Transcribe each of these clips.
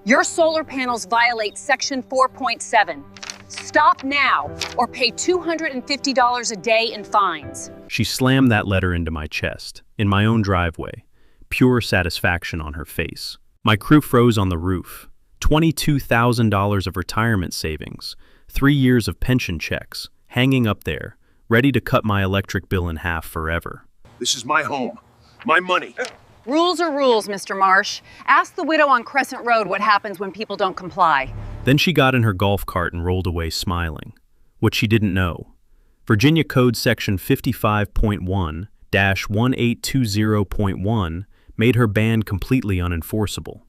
Your solar panels violate Section 4.7. Stop now or pay $250 a day in fines. She slammed that letter into my chest, in my own driveway, pure satisfaction on her face. My crew froze on the roof. $22,000 of retirement savings, 3 years of pension checks, hanging up there, ready to cut my electric bill in half forever. This is my home, my money. Rules are rules, Mr. Marsh. Ask the widow on Crescent Road what happens when people don't comply. Then she got in her golf cart and rolled away smiling. What she didn't know. Virginia Code Section 55.1-1820.1 made her ban completely unenforceable.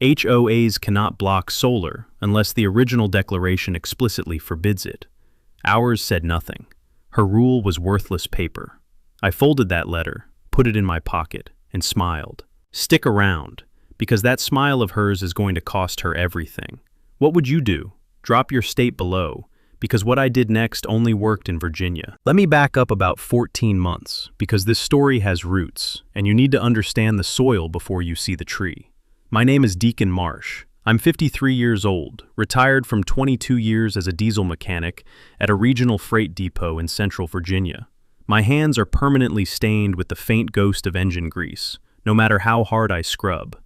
HOAs cannot block solar unless the original declaration explicitly forbids it. Ours said nothing. Her rule was worthless paper. I folded that letter, put it in my pocket, and smiled. Stick around, because that smile of hers is going to cost her everything. What would you do? Drop your state below, because what I did next only worked in Virginia. Let me back up about 14 months, because this story has roots, and you need to understand the soil before you see the tree. My name is Deacon Marsh. I'm 53 years old, retired from 22 years as a diesel mechanic at a regional freight depot in central Virginia. My hands are permanently stained with the faint ghost of engine grease, no matter how hard I scrub.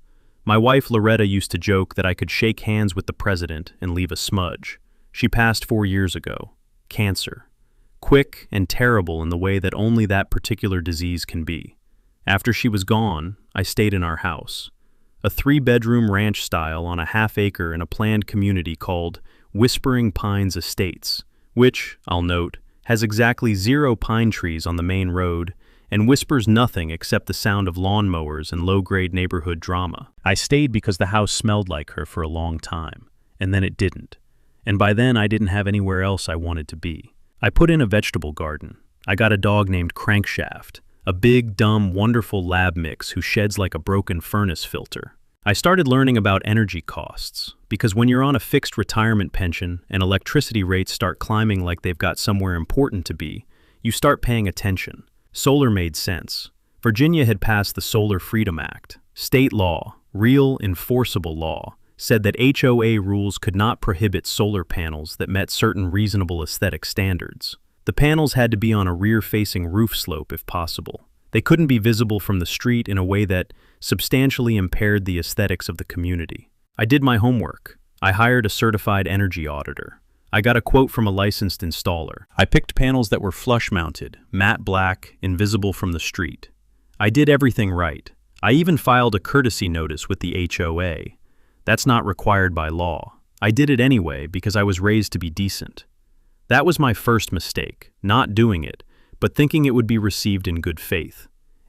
My wife Loretta used to joke that I could shake hands with the president and leave a smudge. She passed 4 years ago. Cancer. Quick and terrible in the way that only that particular disease can be. After she was gone, I stayed in our house. A 3-bedroom ranch style on a half-acre in a planned community called Whispering Pines Estates, which, I'll note, has exactly 0 pine trees on the main road and whispers nothing except the sound of lawnmowers and low-grade neighborhood drama. I stayed because the house smelled like her for a long time, and then it didn't. And by then I didn't have anywhere else I wanted to be. I put in a vegetable garden. I got a dog named Crankshaft, a big, dumb, wonderful lab mix who sheds like a broken furnace filter. I started learning about energy costs, because when you're on a fixed retirement pension and electricity rates start climbing like they've got somewhere important to be, you start paying attention. Solar made sense. Virginia had passed the Solar Freedom Act. State law, real enforceable law, said that HOA rules could not prohibit solar panels that met certain reasonable aesthetic standards. The panels had to be on a rear-facing roof slope if possible. They couldn't be visible from the street in a way that substantially impaired the aesthetics of the community. I did my homework. I hired a certified energy auditor. I got a quote from a licensed installer. I picked panels that were flush-mounted, matte black, invisible from the street. I did everything right. I even filed a courtesy notice with the HOA. That's not required by law. I did it anyway because I was raised to be decent. That was my first mistake, not doing it, but thinking it would be received in good faith.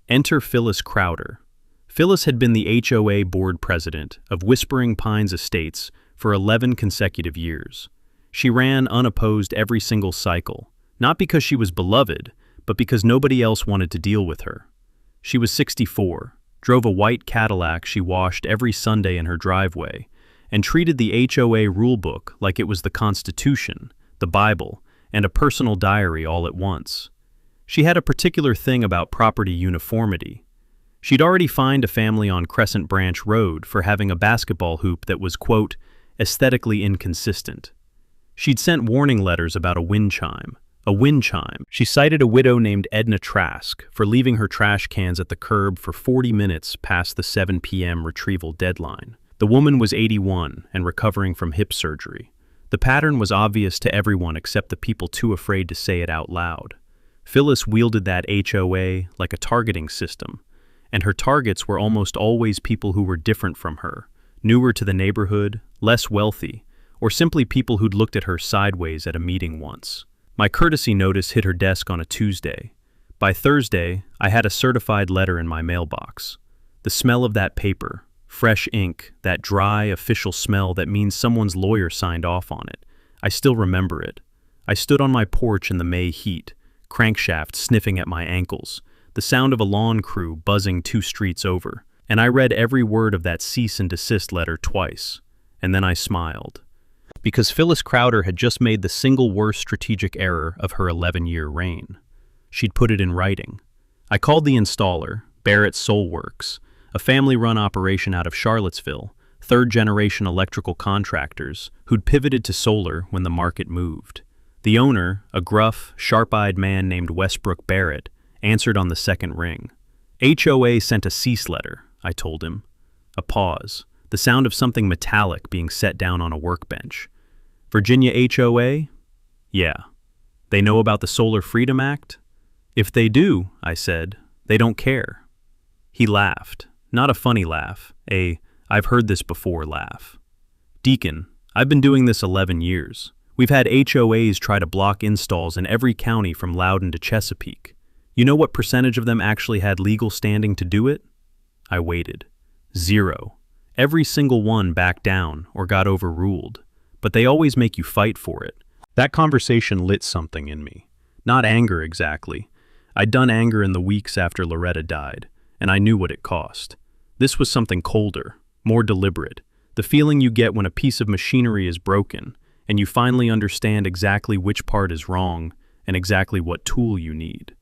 Enter Phyllis Crowder. Phyllis had been the HOA board president of Whispering Pines Estates for 11 consecutive years. She ran unopposed every single cycle, not because she was beloved, but because nobody else wanted to deal with her. She was 64, drove a white Cadillac she washed every Sunday in her driveway, and treated the HOA rulebook like it was the Constitution, the Bible, and a personal diary all at once. She had a particular thing about property uniformity. She'd already fined a family on Crescent Branch Road for having a basketball hoop that was, quote, aesthetically inconsistent. She'd sent warning letters about a wind chime. A wind chime. She cited a widow named Edna Trask for leaving her trash cans at the curb for 40 minutes past the 7 p.m. retrieval deadline. The woman was 81 and recovering from hip surgery. The pattern was obvious to everyone except the people too afraid to say it out loud. Phyllis wielded that HOA like a targeting system, and her targets were almost always people who were different from her, newer to the neighborhood, less wealthy, or simply people who'd looked at her sideways at a meeting once. My courtesy notice hit her desk on a Tuesday. By Thursday, I had a certified letter in my mailbox. The smell of that paper, fresh ink, that dry, official smell that means someone's lawyer signed off on it. I still remember it. I stood on my porch in the May heat, Crankshaft sniffing at my ankles, the sound of a lawn crew buzzing 2 streets over, and I read every word of that cease and desist letter twice, and then I smiled. Because Phyllis Crowder had just made the single worst strategic error of her 11-year reign. She'd put it in writing. I called the installer, Barrett Soul Works, a family-run operation out of Charlottesville, third-generation electrical contractors who'd pivoted to solar when the market moved. The owner, a gruff, sharp-eyed man named Westbrook Barrett, answered on the second ring. HOA sent a cease letter, I told him. A pause, the sound of something metallic being set down on a workbench. Virginia HOA? Yeah. They know about the Solar Freedom Act? If they do, I said, they don't care. He laughed, not a funny laugh, I've heard this before laugh. Deacon, I've been doing this 11 years. We've had HOAs try to block installs in every county from Loudoun to Chesapeake. You know what percentage of them actually had legal standing to do it? I waited. 0. Every single one backed down or got overruled, but they always make you fight for it. That conversation lit something in me. Not anger exactly. I'd done anger in the weeks after Loretta died, and I knew what it cost. This was something colder, more deliberate, the feeling you get when a piece of machinery is broken, and you finally understand exactly which part is wrong and exactly what tool you need.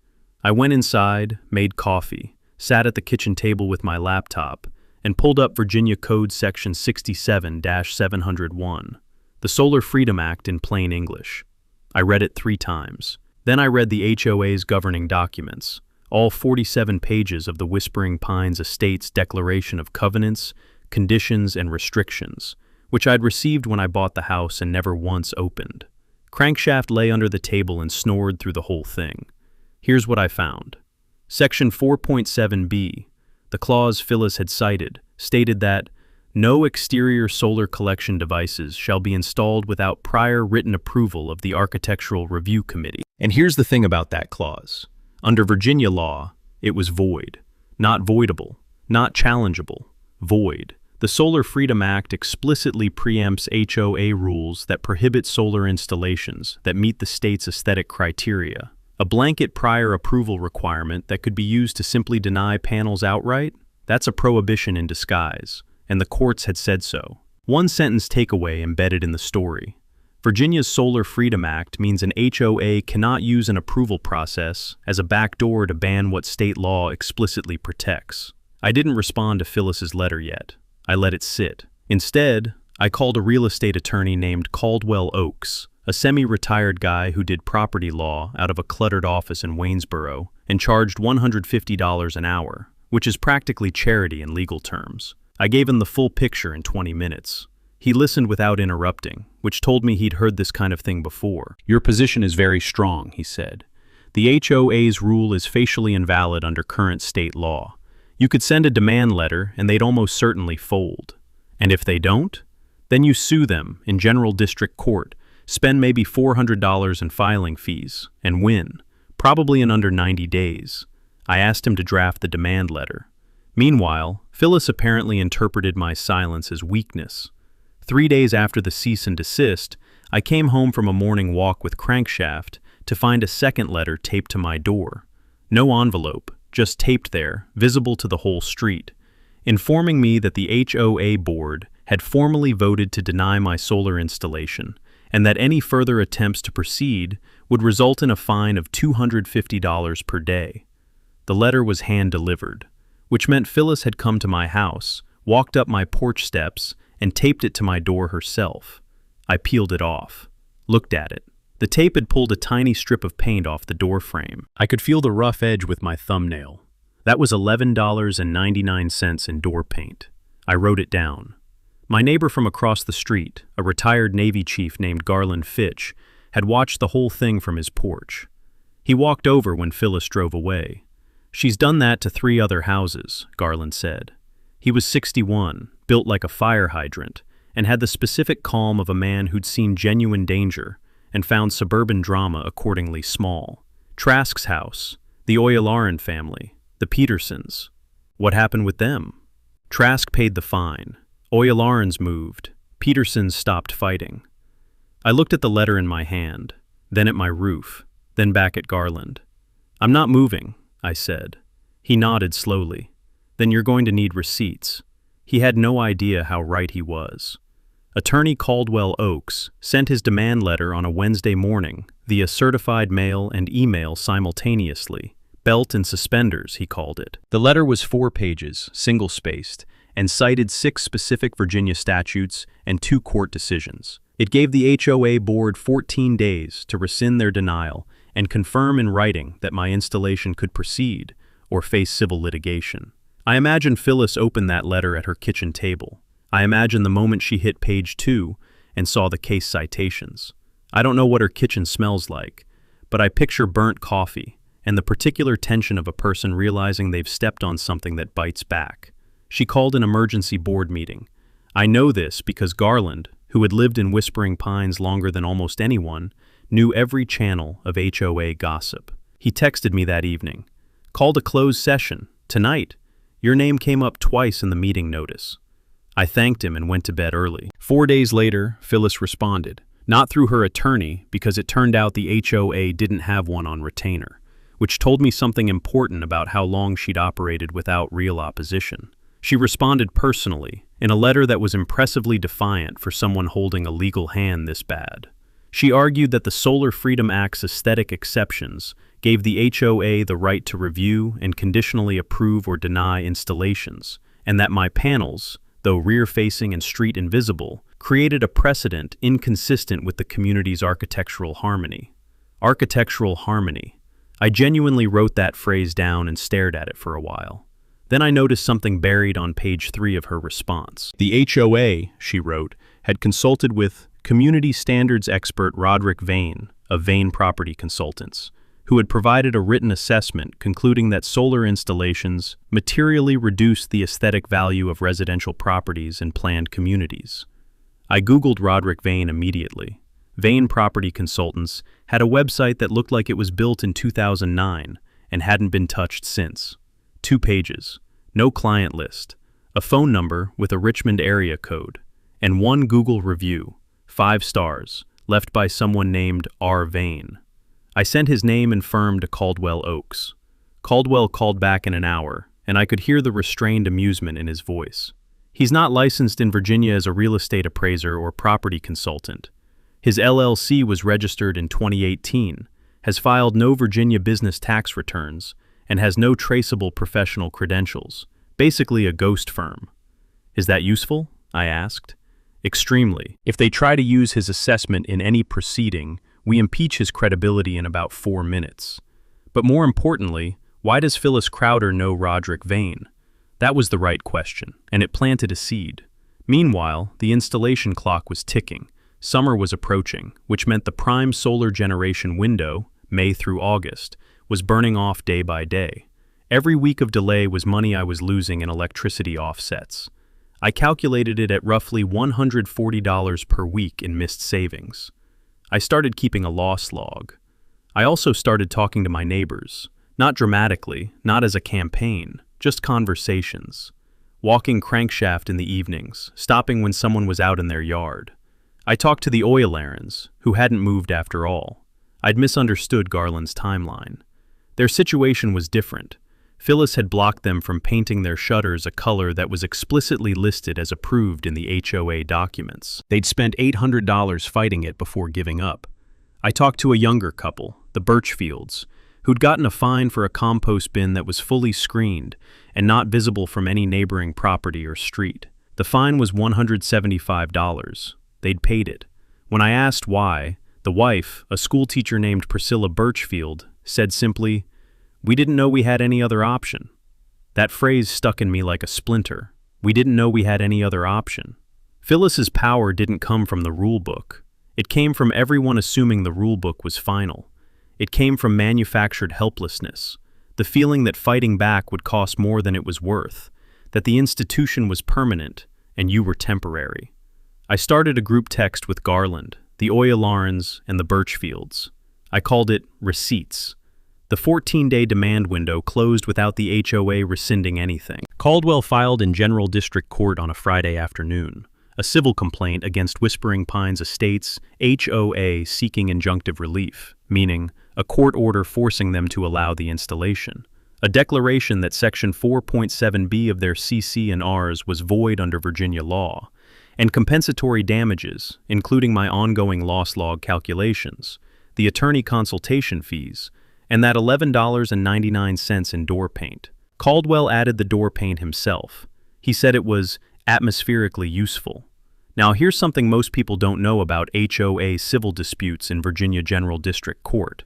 I went inside, made coffee, sat at the kitchen table with my laptop, and pulled up Virginia Code Section 67-701, the Solar Freedom Act in plain English. I read it 3 times. Then I read the HOA's governing documents, all 47 pages of the Whispering Pines Estates Declaration of Covenants, Conditions, and Restrictions, which I'd received when I bought the house and never once opened. Crankshaft lay under the table and snored through the whole thing. Here's what I found. Section 4.7b, the clause Phyllis had cited, stated that no exterior solar collection devices shall be installed without prior written approval of the Architectural Review Committee. And here's the thing about that clause. Under Virginia law, it was void. Not voidable, not challengeable, void. The Solar Freedom Act explicitly preempts HOA rules that prohibit solar installations that meet the state's aesthetic criteria. A blanket prior approval requirement that could be used to simply deny panels outright? That's a prohibition in disguise, and the courts had said so. One sentence takeaway embedded in the story. Virginia's Solar Freedom Act means an HOA cannot use an approval process as a backdoor to ban what state law explicitly protects. I didn't respond to Phyllis's letter yet. I let it sit. Instead, I called a real estate attorney named Caldwell Oaks, a semi-retired guy who did property law out of a cluttered office in Waynesboro and charged $150 an hour, which is practically charity in legal terms. I gave him the full picture in 20 minutes. He listened without interrupting, which told me he'd heard this kind of thing before. Your position is very strong, he said. The HOA's rule is facially invalid under current state law. You could send a demand letter and they'd almost certainly fold. And if they don't, then you sue them in general district court, spend maybe $400 in filing fees, and win, probably in under 90 days. I asked him to draft the demand letter. Meanwhile, Phyllis apparently interpreted my silence as weakness. 3 days after the cease and desist, I came home from a morning walk with Crankshaft to find a second letter taped to my door. No envelope, just taped there, visible to the whole street, informing me that the HOA board had formally voted to deny my solar installation, and that any further attempts to proceed would result in a fine of $250 per day. The letter was hand-delivered, which meant Phyllis had come to my house, walked up my porch steps, and taped it to my door herself. I peeled it off, looked at it. The tape had pulled a tiny strip of paint off the door frame. I could feel the rough edge with my thumbnail. That was $11.99 in door paint. I wrote it down. My neighbor from across the street, a retired Navy chief named Garland Fitch, had watched the whole thing from his porch. He walked over when Phyllis drove away. She's done that to 3 other houses, Garland said. He was 61, built like a fire hydrant, and had the specific calm of a man who'd seen genuine danger and found suburban drama accordingly small. Trask's house, the Oyalaran family, the Petersons. What happened with them? Trask paid the fine. Oyalarans moved. Petersons stopped fighting. I looked at the letter in my hand, then at my roof, then back at Garland. I'm not moving, I said. He nodded slowly. Then you're going to need receipts. He had no idea how right he was. Attorney Caldwell Oaks sent his demand letter on a Wednesday morning via certified mail and email simultaneously. Belt and suspenders, he called it. The letter was 4 pages, single-spaced, and cited 6 specific Virginia statutes and 2 court decisions. It gave the HOA board 14 days to rescind their denial and confirm in writing that my installation could proceed or face civil litigation. I imagine Phyllis opened that letter at her kitchen table. I imagine the moment she hit page 2 and saw the case citations. I don't know what her kitchen smells like, but I picture burnt coffee and the particular tension of a person realizing they've stepped on something that bites back. She called an emergency board meeting. I know this because Garland, who had lived in Whispering Pines longer than almost anyone, knew every channel of HOA gossip. He texted me that evening. Called a closed session. Tonight. Your name came up twice in the meeting notice. I thanked him and went to bed early. 4 days later, Phyllis responded. Not through her attorney, because it turned out the HOA didn't have one on retainer, which told me something important about how long she'd operated without real opposition. She responded personally, in a letter that was impressively defiant for someone holding a legal hand this bad. She argued that the Solar Freedom Act's aesthetic exceptions gave the HOA the right to review and conditionally approve or deny installations, and that my panels, though rear-facing and street invisible, created a precedent inconsistent with the community's architectural harmony. Architectural harmony. I genuinely wrote that phrase down and stared at it for a while. Then I noticed something buried on page 3 of her response. The HOA, she wrote, had consulted with community standards expert Roderick Vane of Vane Property Consultants, who had provided a written assessment concluding that solar installations materially reduced the aesthetic value of residential properties in planned communities. I Googled Roderick Vane immediately. Vane Property Consultants had a website that looked like it was built in 2009 and hadn't been touched since. 2 pages, no client list, a phone number with a Richmond area code, and 1 Google review, 5 stars, left by someone named R. Vane. I sent his name and firm to Caldwell Oaks. Caldwell called back in an hour, and I could hear the restrained amusement in his voice. He's not licensed in Virginia as a real estate appraiser or property consultant. His LLC was registered in 2018, has filed no Virginia business tax returns, and has no traceable professional credentials. Basically a ghost firm. Is that useful? I asked. Extremely. If they try to use his assessment in any proceeding, we impeach his credibility in about 4 minutes. But more importantly, why does Phyllis Crowder know Roderick Vane? That was the right question, and it planted a seed. Meanwhile, the installation clock was ticking. Summer was approaching, which meant the prime solar generation window, May through August, was burning off day by day. Every week of delay was money I was losing in electricity offsets. I calculated it at roughly $140 per week in missed savings. I started keeping a loss log. I also started talking to my neighbors, not dramatically, not as a campaign, just conversations. Walking crankshaft in the evenings, stopping when someone was out in their yard. I talked to the Oilerans, who hadn't moved after all. I'd misunderstood Garland's timeline. Their situation was different. Phyllis had blocked them from painting their shutters a color that was explicitly listed as approved in the HOA documents. They'd spent $800 fighting it before giving up. I talked to a younger couple, the Birchfields, who'd gotten a fine for a compost bin that was fully screened and not visible from any neighboring property or street. The fine was $175. They'd paid it. When I asked why, the wife, a schoolteacher named Priscilla Birchfield, said simply, "We didn't know we had any other option." That phrase stuck in me like a splinter. We didn't know we had any other option. Phyllis's power didn't come from the rule book. It came from everyone assuming the rule book was final. It came from manufactured helplessness, the feeling that fighting back would cost more than it was worth, that the institution was permanent and you were temporary. I started a group text with Garland, the Oilerans, and the Birchfields. I called it Receipts. The 14-day demand window closed without the HOA rescinding anything. Caldwell filed in General District Court on a Friday afternoon, a civil complaint against Whispering Pines Estates HOA seeking injunctive relief, meaning a court order forcing them to allow the installation. A declaration that Section 4.7b of their CC&Rs was void under Virginia law, and compensatory damages, including my ongoing loss log calculations, the attorney consultation fees, and that $11.99 in door paint. Caldwell added the door paint himself. He said it was atmospherically useful. Now, here's something most people don't know about HOA civil disputes in Virginia General District Court.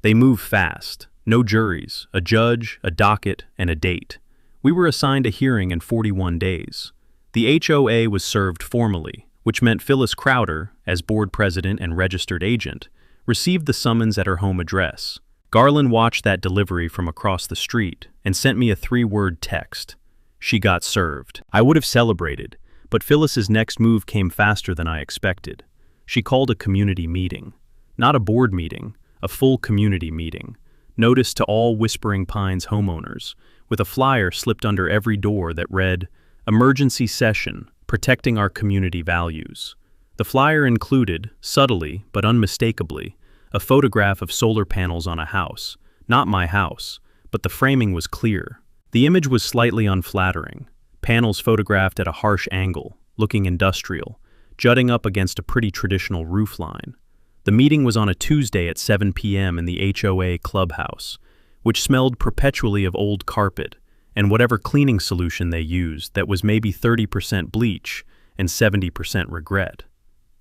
They move fast. No juries, a judge, a docket, and a date. We were assigned a hearing in 41 days. The HOA was served formally, which meant Phyllis Crowder, as board president and registered agent, received the summons at her home address. Garland watched that delivery from across the street and sent me a 3-word text. She got served. I would have celebrated, but Phyllis's next move came faster than I expected. She called a community meeting. Not a board meeting, a full community meeting. Notice to all Whispering Pines homeowners, with a flyer slipped under every door that read, "Emergency Session, Protecting Our Community Values." The flyer included, subtly but unmistakably, a photograph of solar panels on a house. Not my house, but the framing was clear. The image was slightly unflattering. Panels photographed at a harsh angle, looking industrial, jutting up against a pretty traditional roofline. The meeting was on a Tuesday at 7 p.m. in the HOA clubhouse, which smelled perpetually of old carpet and whatever cleaning solution they used that was maybe 30% bleach and 70% regret.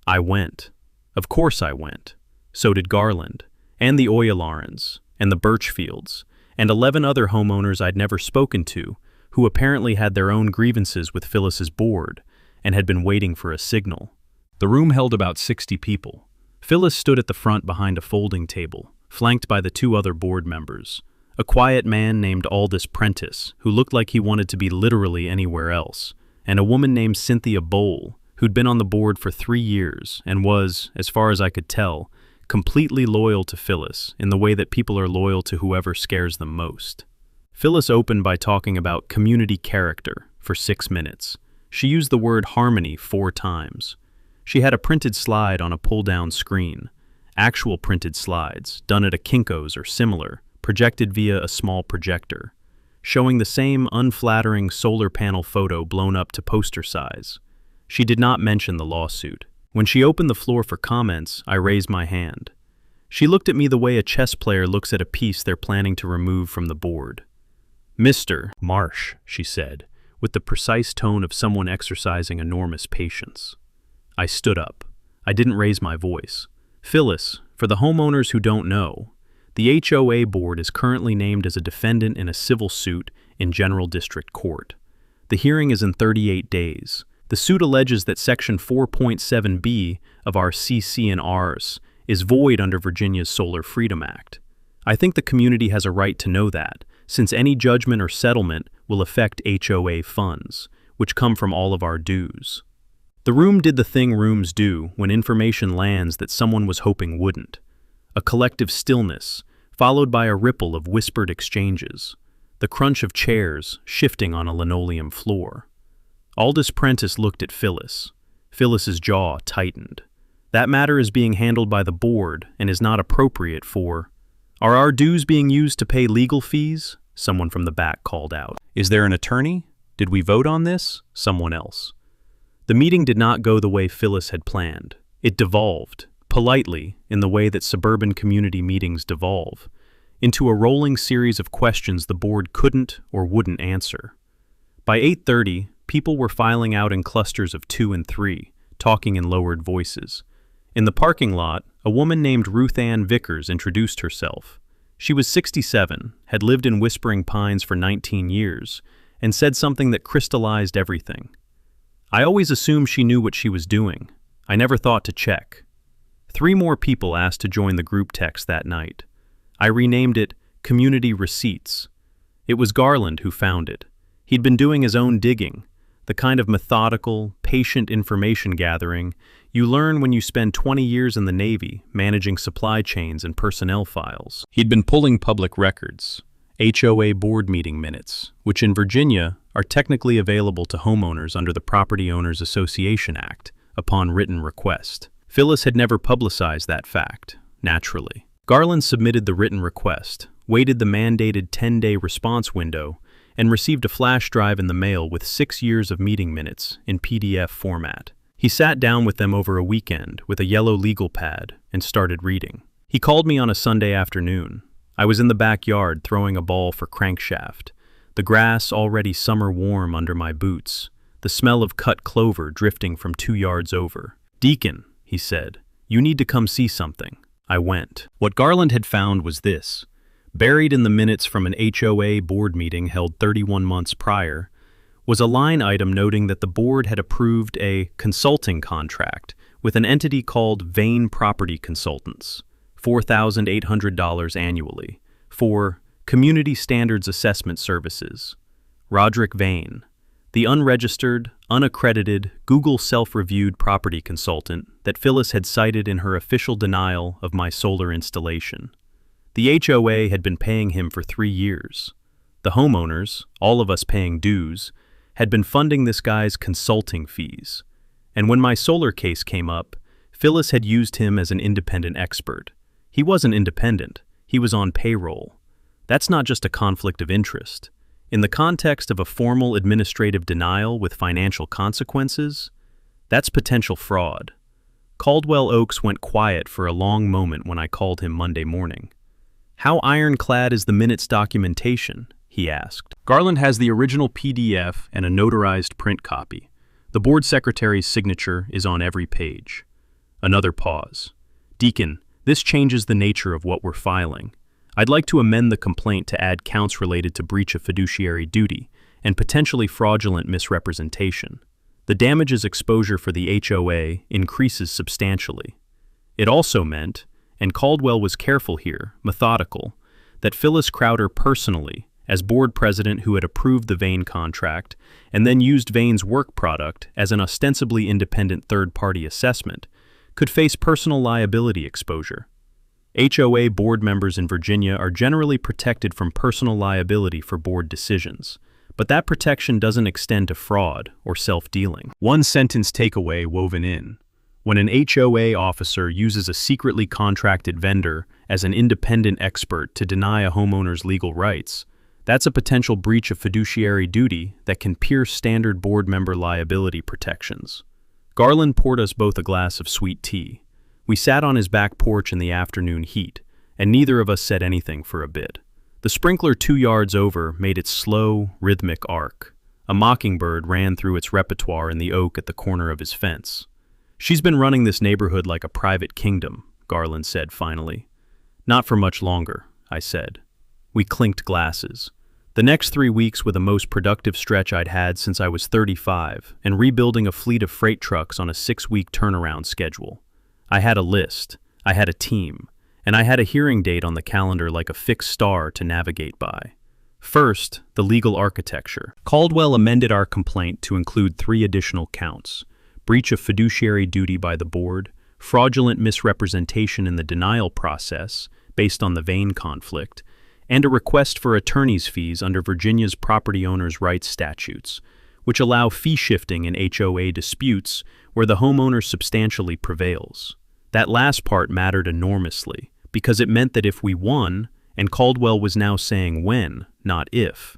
I went. Of course I went. So did Garland, and the Oylarans, and the Birchfields, and 11 other homeowners I'd never spoken to who apparently had their own grievances with Phyllis's board and had been waiting for a signal. The room held about 60 people. Phyllis stood at the front behind a folding table, flanked by the 2 other board members. A quiet man named Aldous Prentice, who looked like he wanted to be literally anywhere else, and a woman named Cynthia Bowl, who'd been on the board for 3 years and was, as far as I could tell, completely loyal to Phyllis in the way that people are loyal to whoever scares them most. Phyllis opened by talking about community character for 6 minutes. She used the word harmony 4 times. She had a printed slide on a pull-down screen, actual printed slides, done at a Kinko's or similar, projected via a small projector, showing the same unflattering solar panel photo blown up to poster size. She did not mention the lawsuit. When she opened the floor for comments, I raised my hand. She looked at me the way a chess player looks at a piece they're planning to remove from the board. "Mr. Marsh," she said, with the precise tone of someone exercising enormous patience. I stood up. I didn't raise my voice. "Phyllis, for the homeowners who don't know, the HOA board is currently named as a defendant in a civil suit in General District Court. The hearing is in 38 days. The suit alleges that Section 4.7b of our CC&Rs is void under Virginia's Solar Freedom Act. I think the community has a right to know that, since any judgment or settlement will affect HOA funds, which come from all of our dues." The room did the thing rooms do when information lands that someone was hoping wouldn't. A collective stillness, followed by a ripple of whispered exchanges. The crunch of chairs shifting on a linoleum floor. Aldous Prentice looked at Phyllis. Phyllis's jaw tightened. "That matter is being handled by the board and is not appropriate for—" "Are our dues being used to pay legal fees?" Someone from the back called out. "Is there an attorney? Did we vote on this?" Someone else. The meeting did not go the way Phyllis had planned. It devolved, politely, in the way that suburban community meetings devolve, into a rolling series of questions the board couldn't or wouldn't answer. By 8:30, people were filing out in clusters of 2 and 3, talking in lowered voices. In the parking lot, a woman named Ruth Ann Vickers introduced herself. She was 67, had lived in Whispering Pines for 19 years, and said something that crystallized everything. I always assumed she knew what she was doing. I never thought to check. 3 more people asked to join the group text that night. I renamed it Community Receipts. It was Garland who found it. He'd been doing his own digging, the kind of methodical, patient information gathering you learn when you spend 20 years in the Navy managing supply chains and personnel files. He'd been pulling public records, HOA board meeting minutes, which in Virginia are technically available to homeowners under the Property Owners Association Act upon written request. Phyllis had never publicized that fact, naturally. Garland submitted the written request, waited the mandated 10-day response window, and received a flash drive in the mail with 6 years of meeting minutes in PDF format. He sat down with them over a weekend with a yellow legal pad and started reading. He called me on a Sunday afternoon. I was in the backyard throwing a ball for crankshaft. the grass already summer warm under my boots, the smell of cut clover drifting from 2 yards over. "Deacon," he said, "you need to come see something." I went. What Garland had found was this. Buried in the minutes from an HOA board meeting held 31 months prior, was a line item noting that the board had approved a consulting contract with an entity called Vane Property Consultants, $4,800 annually, for Community Standards Assessment Services. Roderick Vane, the unregistered, unaccredited, Google self-reviewed property consultant that Phyllis had cited in her official denial of my solar installation. The HOA had been paying him for 3 years. The homeowners, all of us paying dues, had been funding this guy's consulting fees. And when my solar case came up, Phyllis had used him as an independent expert. He wasn't independent, he was on payroll. That's not just a conflict of interest. In the context of a formal administrative denial with financial consequences, that's potential fraud. Caldwell Oaks went quiet for a long moment when I called him Monday morning. "How ironclad is the minutes documentation?" he asked. "Garland has the original PDF and a notarized print copy. The board secretary's signature is on every page." Another pause. "Deacon, this changes the nature of what we're filing. I'd like to amend the complaint to add counts related to breach of fiduciary duty and potentially fraudulent misrepresentation. The damages exposure for the HOA increases substantially. It also meant, and Caldwell was careful here, methodical, that Phyllis Crowder personally, as board president who had approved the Vane contract and then used Vane's work product as an ostensibly independent third-party assessment, could face personal liability exposure. HOA board members in Virginia are generally protected from personal liability for board decisions, but that protection doesn't extend to fraud or self-dealing. One-sentence takeaway woven in. When an HOA officer uses a secretly contracted vendor as an independent expert to deny a homeowner's legal rights, that's a potential breach of fiduciary duty that can pierce standard board member liability protections. Garland poured us both a glass of sweet tea. We sat on his back porch in the afternoon heat, and neither of us said anything for a bit. The sprinkler 2 yards over made its slow, rhythmic arc. A mockingbird ran through its repertoire in the oak at the corner of his fence. "She's been running this neighborhood like a private kingdom," Garland said finally. "Not for much longer," I said. We clinked glasses. The next 3 weeks were the most productive stretch I'd had since I was 35, and rebuilding a fleet of freight trucks on a 6-week turnaround schedule. I had a list, I had a team, and I had a hearing date on the calendar like a fixed star to navigate by. First, the legal architecture. Caldwell amended our complaint to include 3 additional counts: breach of fiduciary duty by the board, fraudulent misrepresentation in the denial process based on the Vane conflict, and a request for attorney's fees under Virginia's property owners' rights statutes, which allow fee shifting in HOA disputes where the homeowner substantially prevails. That last part mattered enormously, because it meant that if we won, and Caldwell was now saying when, not if,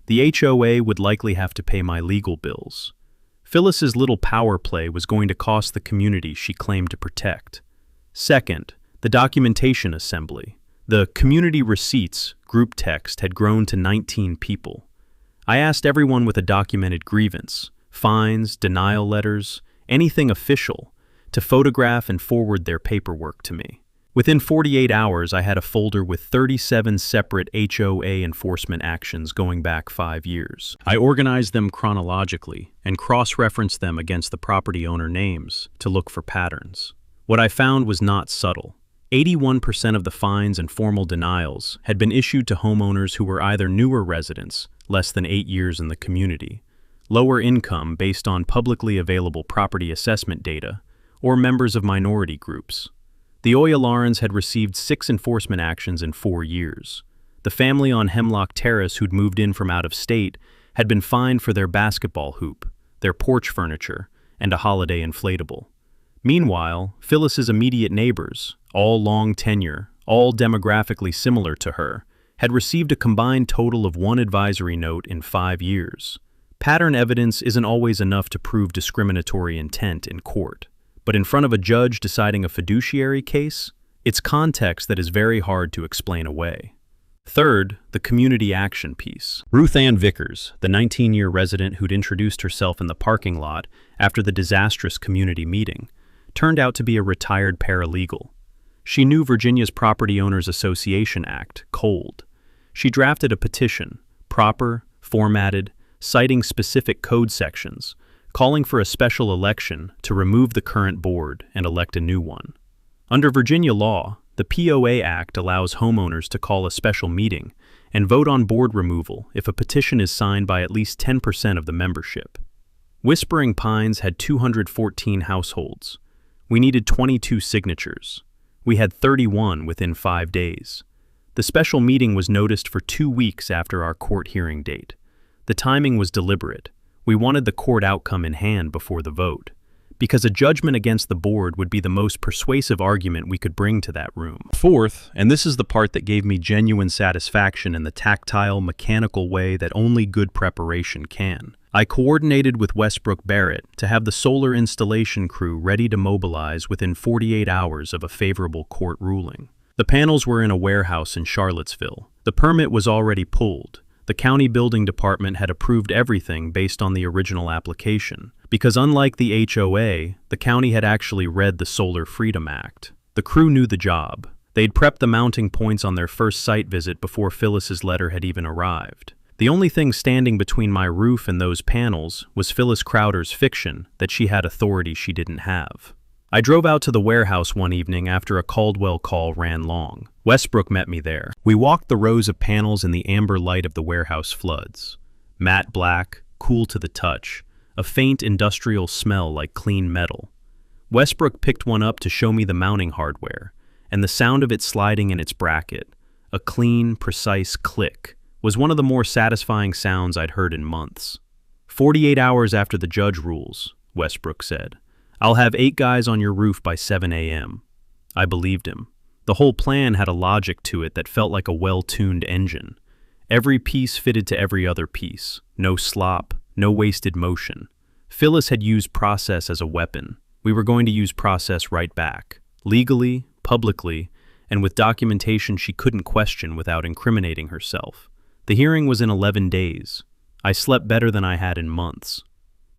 the HOA would likely have to pay my legal bills. Phyllis's little power play was going to cost the community she claimed to protect. Second, the documentation assembly. The community receipts group text had grown to 19 people. I asked everyone with a documented grievance, fines, denial letters, anything official, to photograph and forward their paperwork to me. Within 48 hours, I had a folder with 37 separate HOA enforcement actions going back 5 years. I organized them chronologically and cross-referenced them against the property owner names to look for patterns. What I found was not subtle. 81% of the fines and formal denials had been issued to homeowners who were either newer residents, less than 8 years in the community, lower income based on publicly available property assessment data, or members of minority groups. The Oyallarans had received 6 enforcement actions in 4 years. The family on Hemlock Terrace who'd moved in from out of state had been fined for their basketball hoop, their porch furniture, and a holiday inflatable. Meanwhile, Phyllis's immediate neighbors, all long tenure, all demographically similar to her, had received a combined total of 1 advisory note in 5 years. Pattern evidence isn't always enough to prove discriminatory intent in court, but in front of a judge deciding a fiduciary case, it's context that is very hard to explain away. Third, the community action piece. Ruth Ann Vickers, the 19-year resident who'd introduced herself in the parking lot after the disastrous community meeting, turned out to be a retired paralegal. She knew Virginia's Property Owners Association Act cold. She drafted a petition, proper, formatted, citing specific code sections, calling for a special election to remove the current board and elect a new one. Under Virginia law, the POA Act allows homeowners to call a special meeting and vote on board removal if a petition is signed by at least 10% of the membership. Whispering Pines had 214 households. We needed 22 signatures. We had 31 within 5 days. The special meeting was noticed for 2 weeks after our court hearing date. The timing was deliberate. We wanted the court outcome in hand before the vote, because a judgment against the board would be the most persuasive argument we could bring to that room. Fourth, and this is the part that gave me genuine satisfaction in the tactile, mechanical way that only good preparation can. I coordinated with Westbrook Barrett to have the solar installation crew ready to mobilize within 48 hours of a favorable court ruling. The panels were in a warehouse in Charlottesville. The permit was already pulled. The county building department had approved everything based on the original application, because unlike the HOA, the county had actually read the Solar Freedom Act. The crew knew the job. They'd prepped the mounting points on their first site visit before Phyllis's letter had even arrived. The only thing standing between my roof and those panels was Phyllis Crowder's fiction that she had authority she didn't have. I drove out to the warehouse one evening after a Caldwell call ran long. Westbrook met me there. We walked the rows of panels in the amber light of the warehouse floods. Matte black, cool to the touch, a faint industrial smell like clean metal. Westbrook picked one up to show me the mounting hardware, and the sound of it sliding in its bracket, a clean, precise click, was one of the more satisfying sounds I'd heard in months. 48 hours after the judge rules, Westbrook said. I'll have 8 guys on your roof by 7 a.m. I believed him. The whole plan had a logic to it that felt like a well-tuned engine. Every piece fitted to every other piece. No slop, no wasted motion. Phyllis had used process as a weapon. We were going to use process right back. Legally, publicly, and with documentation she couldn't question without incriminating herself. The hearing was in 11 days. I slept better than I had in months.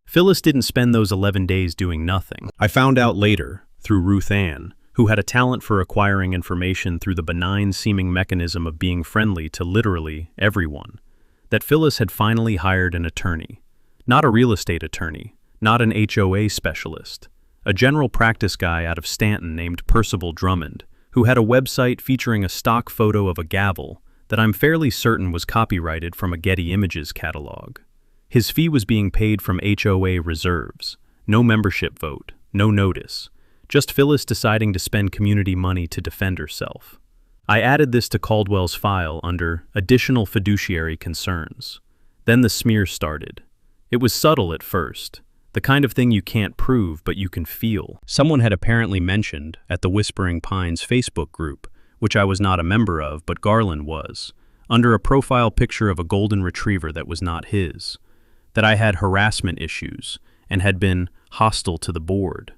Phyllis didn't spend those 11 days doing nothing. I found out later, through Ruth Ann, who had a talent for acquiring information through the benign-seeming mechanism of being friendly to literally everyone, that Phyllis had finally hired an attorney. Not a real estate attorney, not an HOA specialist, a general practice guy out of Stanton named Percival Drummond, who had a website featuring a stock photo of a gavel that I'm fairly certain was copyrighted from a Getty Images catalog. His fee was being paid from HOA reserves. No membership vote, no notice. Just Phyllis deciding to spend community money to defend herself. I added this to Caldwell's file under Additional Fiduciary Concerns. Then the smear started. It was subtle at first, the kind of thing you can't prove but you can feel. Someone had apparently mentioned at the Whispering Pines Facebook group, which I was not a member of but Garland was, under a profile picture of a golden retriever that was not his, that I had harassment issues and had been hostile to the board.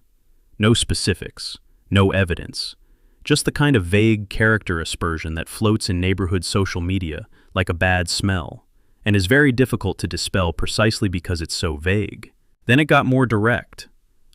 No specifics, no evidence, just the kind of vague character aspersion that floats in neighborhood social media like a bad smell, and is very difficult to dispel precisely because it's so vague. Then it got more direct.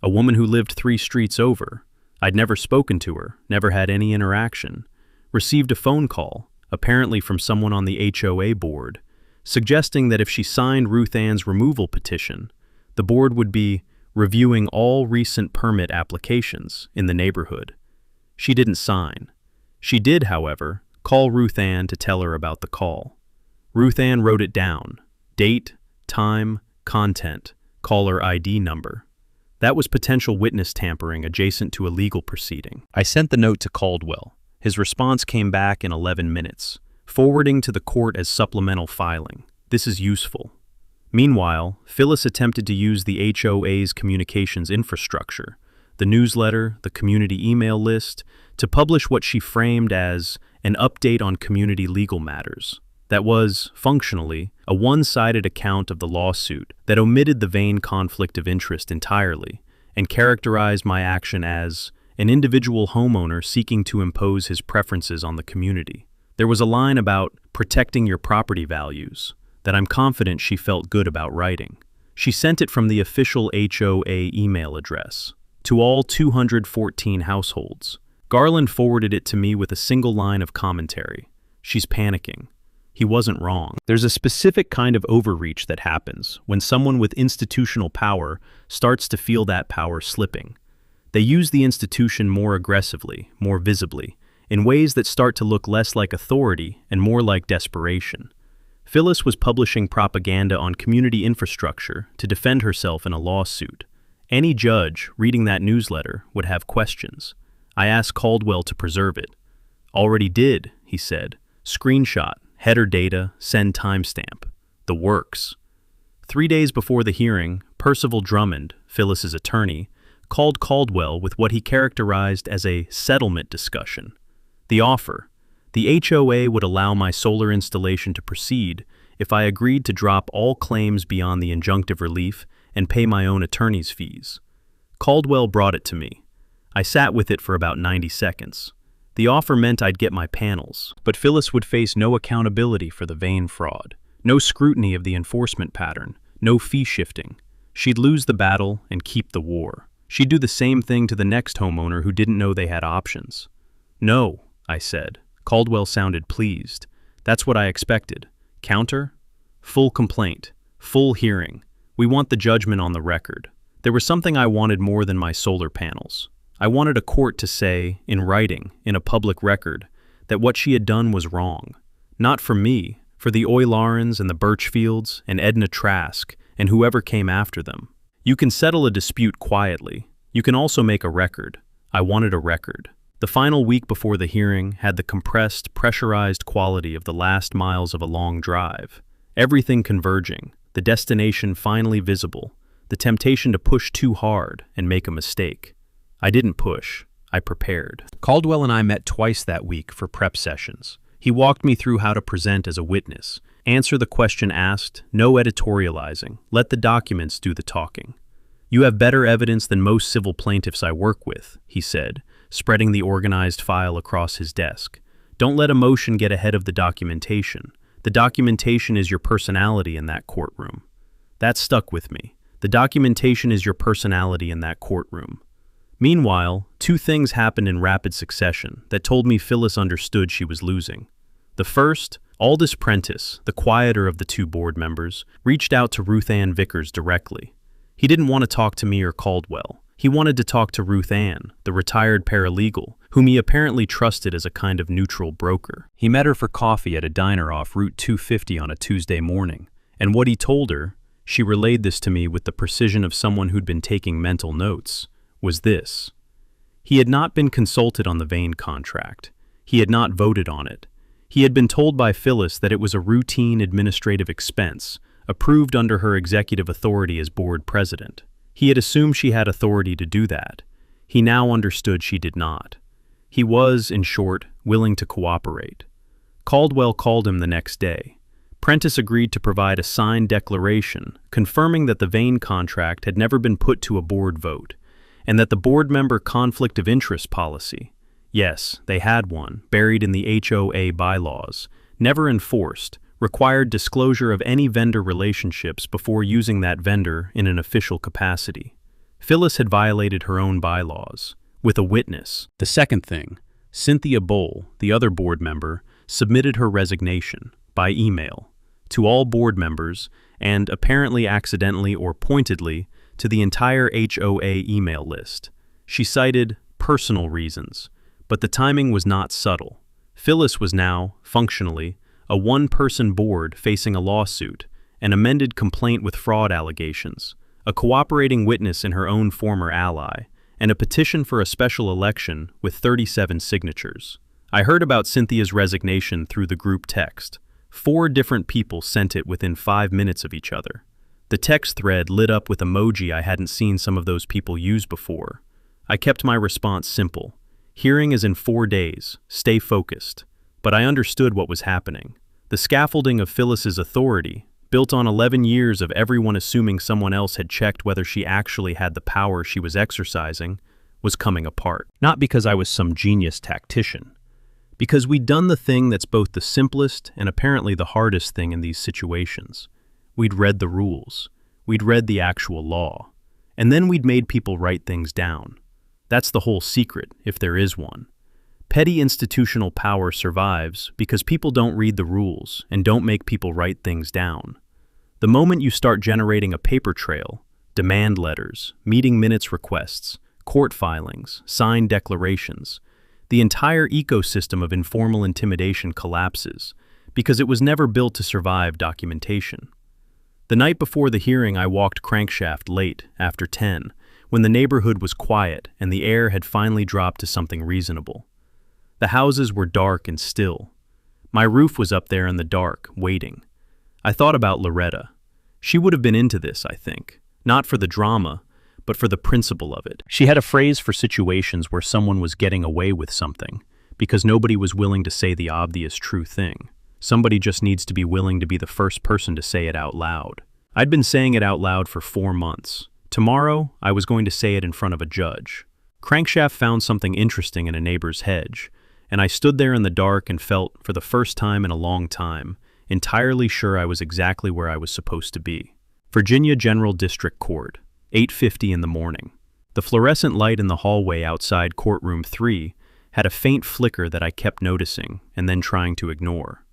A woman who lived 3 streets over. I'd never spoken to her, never had any interaction. Received a phone call, apparently from someone on the HOA board, suggesting that if she signed Ruth Ann's removal petition, the board would be reviewing all recent permit applications in the neighborhood. She didn't sign. She did, however, call Ruth Ann to tell her about the call. Ruth Ann wrote it down. Date, time, content, caller ID number. That was potential witness tampering adjacent to a legal proceeding. I sent the note to Caldwell. His response came back in 11 minutes. Forwarding to the court as supplemental filing. This is useful. Meanwhile, Phyllis attempted to use the HOA's communications infrastructure, the newsletter, the community email list, to publish what she framed as an update on community legal matters. That was, functionally, a one-sided account of the lawsuit that omitted the vain conflict of interest entirely and characterized my action as an individual homeowner seeking to impose his preferences on the community. There was a line about protecting your property values that I'm confident she felt good about writing. She sent it from the official HOA email address to all 214 households. Garland forwarded it to me with a single line of commentary. She's panicking. He wasn't wrong. There's a specific kind of overreach that happens when someone with institutional power starts to feel that power slipping. They use the institution more aggressively, more visibly, in ways that start to look less like authority and more like desperation. Phyllis was publishing propaganda on community infrastructure to defend herself in a lawsuit. Any judge reading that newsletter would have questions. I asked Caldwell to preserve it. Already did, he said. Screenshot, header data, send timestamp. The works. 3 days before the hearing, Percival Drummond, Phyllis's attorney, called Caldwell with what he characterized as a settlement discussion. The offer. The HOA would allow my solar installation to proceed if I agreed to drop all claims beyond the injunctive relief and pay my own attorney's fees. Caldwell brought it to me. I sat with it for about 90 seconds. The offer meant I'd get my panels, but Phyllis would face no accountability for the Vane fraud, no scrutiny of the enforcement pattern, no fee shifting. She'd lose the battle and keep the war. She'd do the same thing to the next homeowner who didn't know they had options. No, I said. Caldwell sounded pleased. That's what I expected. Counter? Full complaint. Full hearing. We want the judgment on the record. There was something I wanted more than my solar panels. I wanted a court to say, in writing, in a public record, that what she had done was wrong. Not for me, for the Oylarens and the Birchfields and Edna Trask and whoever came after them. You can settle a dispute quietly. You can also make a record. I wanted a record. The final week before the hearing had the compressed, pressurized quality of the last miles of a long drive. Everything converging, the destination finally visible, the temptation to push too hard and make a mistake. I didn't push. I prepared. Caldwell and I met twice that week for prep sessions. He walked me through how to present as a witness, answer the question asked, no editorializing, let the documents do the talking. You have better evidence than most civil plaintiffs I work with, he said, spreading the organized file across his desk. Don't let emotion get ahead of the documentation. The documentation is your personality in that courtroom. That stuck with me. The documentation is your personality in that courtroom. Meanwhile, 2 things happened in rapid succession that told me Phyllis understood she was losing. The first, Aldous Prentice, the quieter of the 2 board members, reached out to Ruth Ann Vickers directly. He didn't want to talk to me or Caldwell. He wanted to talk to Ruth Ann, the retired paralegal, whom he apparently trusted as a kind of neutral broker. He met her for coffee at a diner off Route 250 on a Tuesday morning, and what he told her, she relayed this to me with the precision of someone who'd been taking mental notes, was this. He had not been consulted on the Vane contract. He had not voted on it. He had been told by Phyllis that it was a routine administrative expense, approved under her executive authority as board president. He had assumed she had authority to do that. He now understood she did not. He was, in short, willing to cooperate. Caldwell called him the next day. Prentice agreed to provide a signed declaration confirming that the Vane contract had never been put to a board vote, and that the board member conflict of interest policy, yes, they had one, buried in the HOA bylaws, never enforced, required disclosure of any vendor relationships before using that vendor in an official capacity. Phyllis had violated her own bylaws, with a witness. The second thing, Cynthia Bowl, the other board member, submitted her resignation, by email, to all board members and, apparently accidentally or pointedly, to the entire HOA email list. She cited personal reasons, but the timing was not subtle. Phyllis was now, functionally, a one-person board facing a lawsuit, an amended complaint with fraud allegations, a cooperating witness in her own former ally, and a petition for a special election with 37 signatures. I heard about Cynthia's resignation through the group text. 4 different people sent it within 5 minutes of each other. The text thread lit up with emoji I hadn't seen some of those people use before. I kept my response simple. Hearing is in 4 days. Stay focused. But I understood what was happening. The scaffolding of Phyllis's authority, built on 11 years of everyone assuming someone else had checked whether she actually had the power she was exercising, was coming apart. Not because I was some genius tactician, Because we'd done the thing that's both the simplest and apparently the hardest thing in these situations. We'd read the rules. We'd read the actual law. And then we'd made people write things down. That's the whole secret, if there is one. Petty institutional power survives because people don't read the rules and don't make people write things down. The moment you start generating a paper trail, demand letters, meeting minutes requests, court filings, signed declarations, the entire ecosystem of informal intimidation collapses because it was never built to survive documentation. The night before the hearing, I walked Crankshaft late, after 10, when the neighborhood was quiet and the air had finally dropped to something reasonable. The houses were dark and still. My roof was up there in the dark, waiting. I thought about Loretta. She would have been into this, I think. Not for the drama, but for the principle of it. She had a phrase for situations where someone was getting away with something, because nobody was willing to say the obvious true thing. Somebody just needs to be willing to be the first person to say it out loud. I'd been saying it out loud for 4 months. Tomorrow, I was going to say it in front of a judge. Crankshaft found something interesting in a neighbor's hedge, and I stood there in the dark and felt, for the first time in a long time, entirely sure I was exactly where I was supposed to be. Virginia General District Court, 8:50 in the morning. The fluorescent light in the hallway outside courtroom 3 had a faint flicker that I kept noticing and then trying to ignore.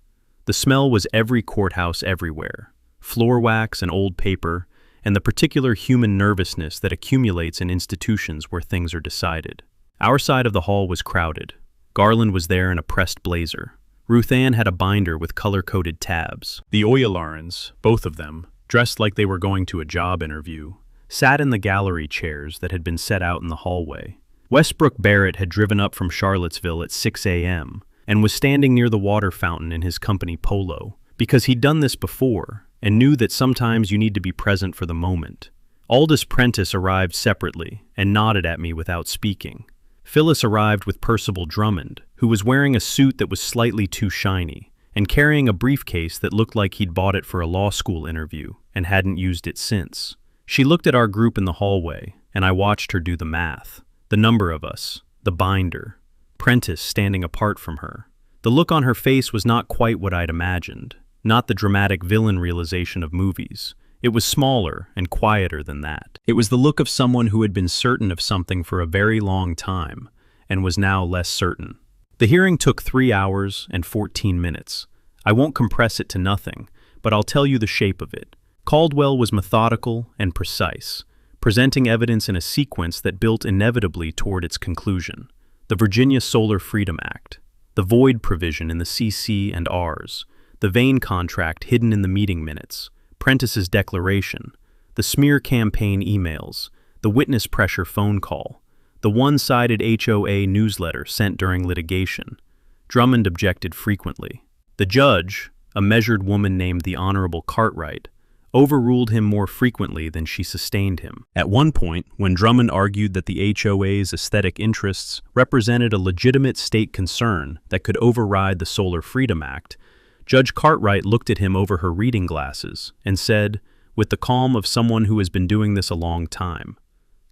The smell was every courthouse everywhere, floor wax and old paper, and the particular human nervousness that accumulates in institutions where things are decided. Our side of the hall was crowded. Garland was there in a pressed blazer. Ruth Ann had a binder with color-coded tabs. The Oylarans, both of them, dressed like they were going to a job interview, sat in the gallery chairs that had been set out in the hallway. Westbrook Barrett had driven up from Charlottesville at 6 a.m. and was standing near the water fountain in his company polo, because he'd done this before and knew that sometimes you need to be present for the moment. Aldous Prentice arrived separately and nodded at me without speaking. Phyllis arrived with Percival Drummond, who was wearing a suit that was slightly too shiny and carrying a briefcase that looked like he'd bought it for a law school interview and hadn't used it since. She looked at our group in the hallway, and I watched her do the math. The number of us, the binder, Prentice standing apart from her. The look on her face was not quite what I'd imagined, not the dramatic villain realization of movies. It was smaller and quieter than that. It was the look of someone who had been certain of something for a very long time and was now less certain. The hearing took 3 hours and 14 minutes. I won't compress it to nothing, but I'll tell you the shape of it. Caldwell was methodical and precise, presenting evidence in a sequence that built inevitably toward its conclusion. The Virginia Solar Freedom Act, the void provision in the CC and Rs, the Vane contract hidden in the meeting minutes, Prentice's declaration, the smear campaign emails, the witness pressure phone call, the one-sided HOA newsletter sent during litigation. Drummond objected frequently. The judge, a measured woman named the Honorable Cartwright, overruled him more frequently than she sustained him. At one point, when Drummond argued that the HOA's aesthetic interests represented a legitimate state concern that could override the Solar Freedom Act, Judge Cartwright looked at him over her reading glasses and said, with the calm of someone who has been doing this a long time,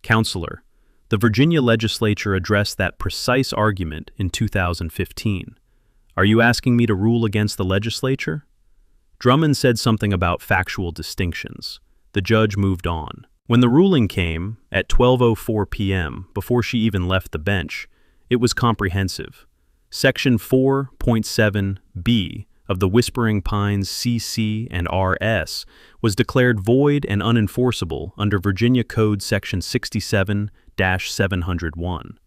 "Counselor, the Virginia legislature addressed that precise argument in 2015. Are you asking me to rule against the legislature?" Drummond said something about factual distinctions. The judge moved on. When the ruling came, at 12:04 p.m., before she even left the bench, it was comprehensive. Section 4.7b of the Whispering Pines CC and RS was declared void and unenforceable under Virginia Code Section 67-701.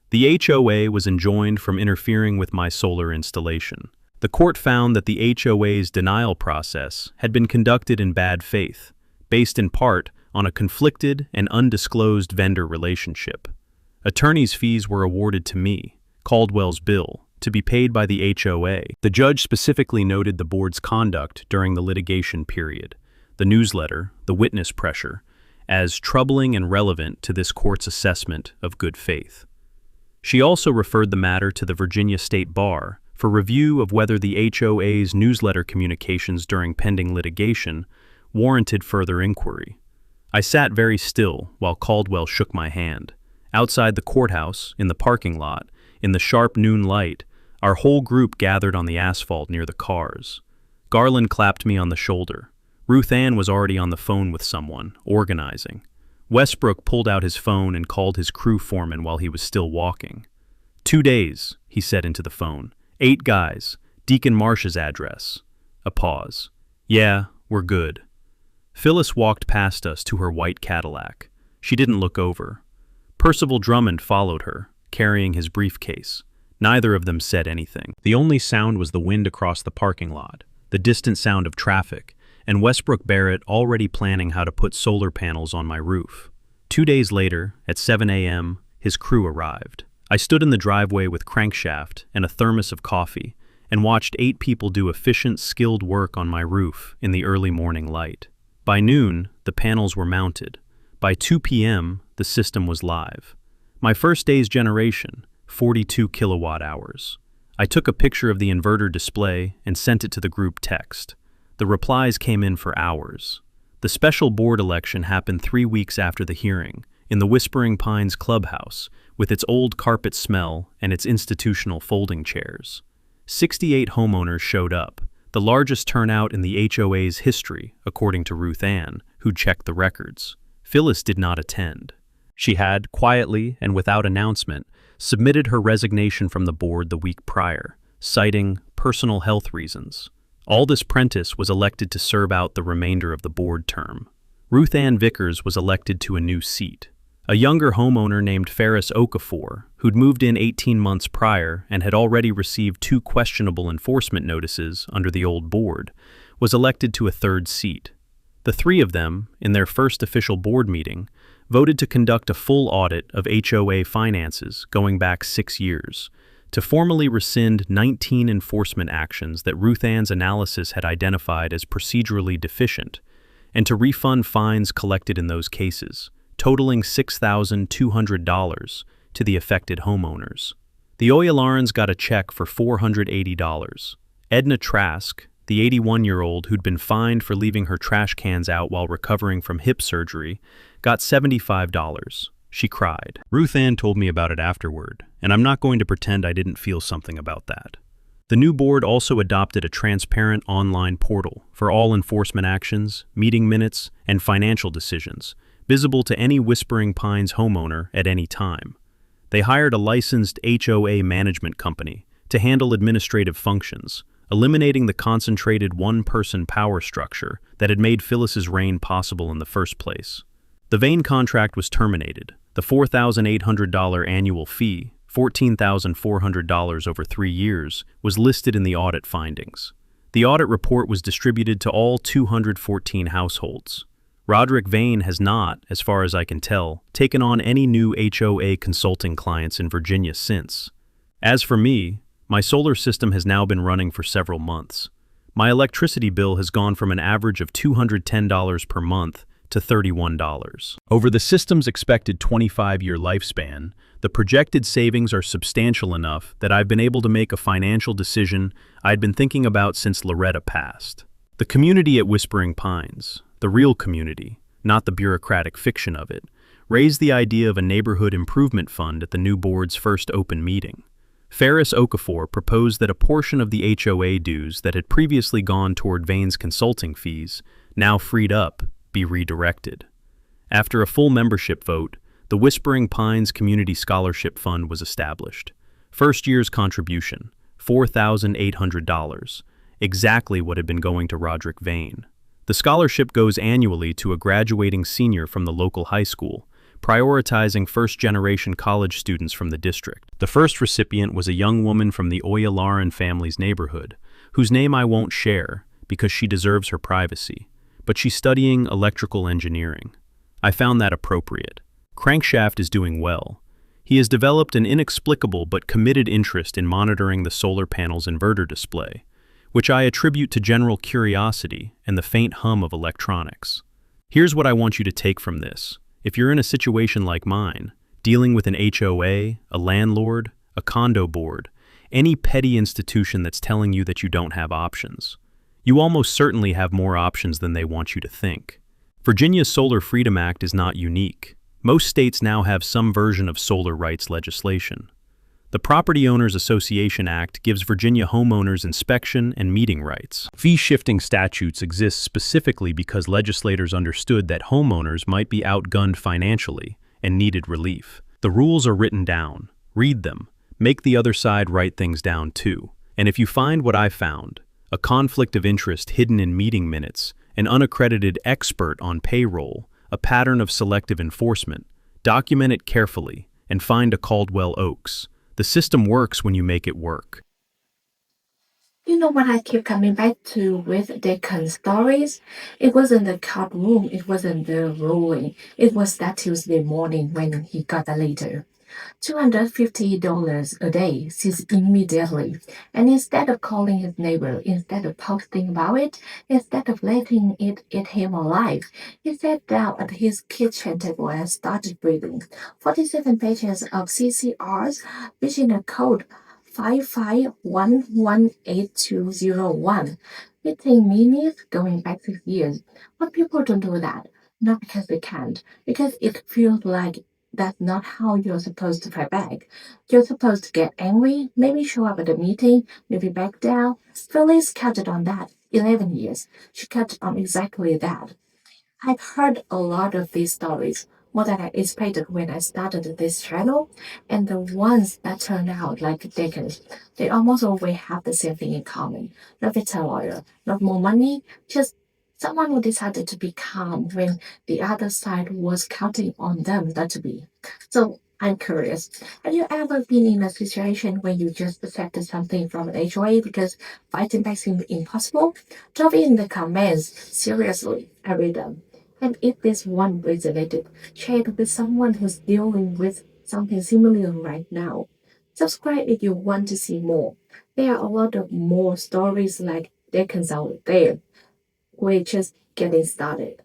The HOA was enjoined from interfering with my solar installation. The court found that the HOA's denial process had been conducted in bad faith, based in part on a conflicted and undisclosed vendor relationship. Attorney's fees were awarded to me, Caldwell's bill, to be paid by the HOA. The judge specifically noted the board's conduct during the litigation period, the newsletter, the witness pressure, as troubling and relevant to this court's assessment of good faith. She also referred the matter to the Virginia State Bar for review of whether the HOA's newsletter communications during pending litigation warranted further inquiry. I sat very still while Caldwell shook my hand. Outside the courthouse, in the parking lot, in the sharp noon light, Our whole group gathered on the asphalt near the cars. Garland clapped me on the shoulder. Ruth Ann was already on the phone with someone, organizing. Westbrook pulled out his phone and called his crew foreman while he was still walking. 2 days, he said into the phone. 8 guys. Deacon Marsh's address. A pause. Yeah, we're good. Phyllis walked past us to her white Cadillac. She didn't look over. Percival Drummond followed her, carrying his briefcase. Neither of them said anything. The only sound was the wind across the parking lot, the distant sound of traffic, and Westbrook Barrett already planning how to put solar panels on my roof. 2 days later, at 7 a.m., his crew arrived. I stood in the driveway with crankshaft and a thermos of coffee and watched 8 people do efficient, skilled work on my roof in the early morning light. By noon, the panels were mounted. By 2 p.m., the system was live. My first day's generation, 42 kilowatt hours. I took a picture of the inverter display and sent it to the group text. The replies came in for hours. The special board election happened 3 weeks after the hearing, in the Whispering Pines clubhouse, with its old carpet smell and its institutional folding chairs. 68 homeowners showed up, the largest turnout in the HOA's history, according to Ruth Ann, who checked the records. Phyllis did not attend. She had, quietly and without announcement, submitted her resignation from the board the week prior, citing personal health reasons. Aldous Prentice was elected to serve out the remainder of the board term. Ruth Ann Vickers was elected to a new seat. A younger homeowner named Ferris Okafor, who'd moved in 18 months prior and had already received 2 questionable enforcement notices under the old board, was elected to a 3rd seat. The 3 of them, in their first official board meeting, voted to conduct a full audit of HOA finances going back 6 years, to formally rescind 19 enforcement actions that Ruth Ann's analysis had identified as procedurally deficient, and to refund fines collected in those cases, totaling $6,200 to the affected homeowners. The Oylarans got a check for $480. Edna Trask, the 81-year-old who'd been fined for leaving her trash cans out while recovering from hip surgery, got $75. She cried. Ruth Ann told me about it afterward, and I'm not going to pretend I didn't feel something about that. The new board also adopted a transparent online portal for all enforcement actions, meeting minutes, and financial decisions, visible to any Whispering Pines homeowner at any time. They hired a licensed HOA management company to handle administrative functions, eliminating the concentrated one-person power structure that had made Phyllis's reign possible in the first place. The Vane contract was terminated. The $4,800 annual fee, $14,400 over 3 years, was listed in the audit findings. The audit report was distributed to all 214 households. Roderick Vane has not, as far as I can tell, taken on any new HOA consulting clients in Virginia since. As for me, my solar system has now been running for several months. My electricity bill has gone from an average of $210 per month to $31. Over the system's expected 25-year lifespan, the projected savings are substantial enough that I've been able to make a financial decision I'd been thinking about since Loretta passed. The community at Whispering Pines, the real community, not the bureaucratic fiction of it, raised the idea of a neighborhood improvement fund at the new board's first open meeting. Ferris Okafor proposed that a portion of the HOA dues that had previously gone toward Vane's consulting fees, now freed up, be redirected. After a full membership vote, the Whispering Pines Community Scholarship Fund was established. First year's contribution, $4,800, exactly what had been going to Roderick Vane. The scholarship goes annually to a graduating senior from the local high school, prioritizing first-generation college students from the district. The first recipient was a young woman from the Oyalaran family's neighborhood, whose name I won't share because she deserves her privacy, but she's studying electrical engineering. I found that appropriate. Crankshaft is doing well. He has developed an inexplicable but committed interest in monitoring the solar panel's inverter display, which I attribute to general curiosity and the faint hum of electronics. Here's what I want you to take from this. If you're in a situation like mine, dealing with an HOA, a landlord, a condo board, any petty institution that's telling you that you don't have options, you almost certainly have more options than they want you to think. Virginia's Solar Freedom Act is not unique. Most states now have some version of solar rights legislation. The Property Owners Association Act gives Virginia homeowners inspection and meeting rights. Fee-shifting statutes exist specifically because legislators understood that homeowners might be outgunned financially and needed relief. The rules are written down. Read them. Make the other side write things down too. And if you find what I found, a conflict of interest hidden in meeting minutes, an unaccredited expert on payroll, a pattern of selective enforcement, document it carefully and find a Caldwell Oaks. The system works when you make it work. You know what I keep coming back to with Deacon stories? It wasn't the courtroom, it wasn't the ruling. It was that Tuesday morning when he got the letter. $250 a day seized immediately. And instead of calling his neighbor, instead of posting about it, instead of letting it eat him alive, he sat down at his kitchen table and started reading 47 pages of CCRs, which in a code 55118201. Within minutes, going back 6 years. But people don't do that. Not because they can't, because it feels like that's not how you're supposed to fight back. You're supposed to get angry, maybe show up at a meeting, maybe back down. Phyllis counted on that. 11 years. She counted on exactly that. I've heard a lot of these stories, more than I expected when I started this channel, and the ones that turn out like Deacon, they almost always have the same thing in common. Not better lawyer, not more money, just someone who decided to be calm when the other side was counting on them not to be. So I'm curious, have you ever been in a situation where you just accepted something from an HOA because fighting back seemed impossible? Drop it in the comments. Seriously, I read them. And if this one resonated, share it with someone who's dealing with something similar right now. Subscribe if you want to see more. There are a lot of more stories like Deacons out there. We're just getting started.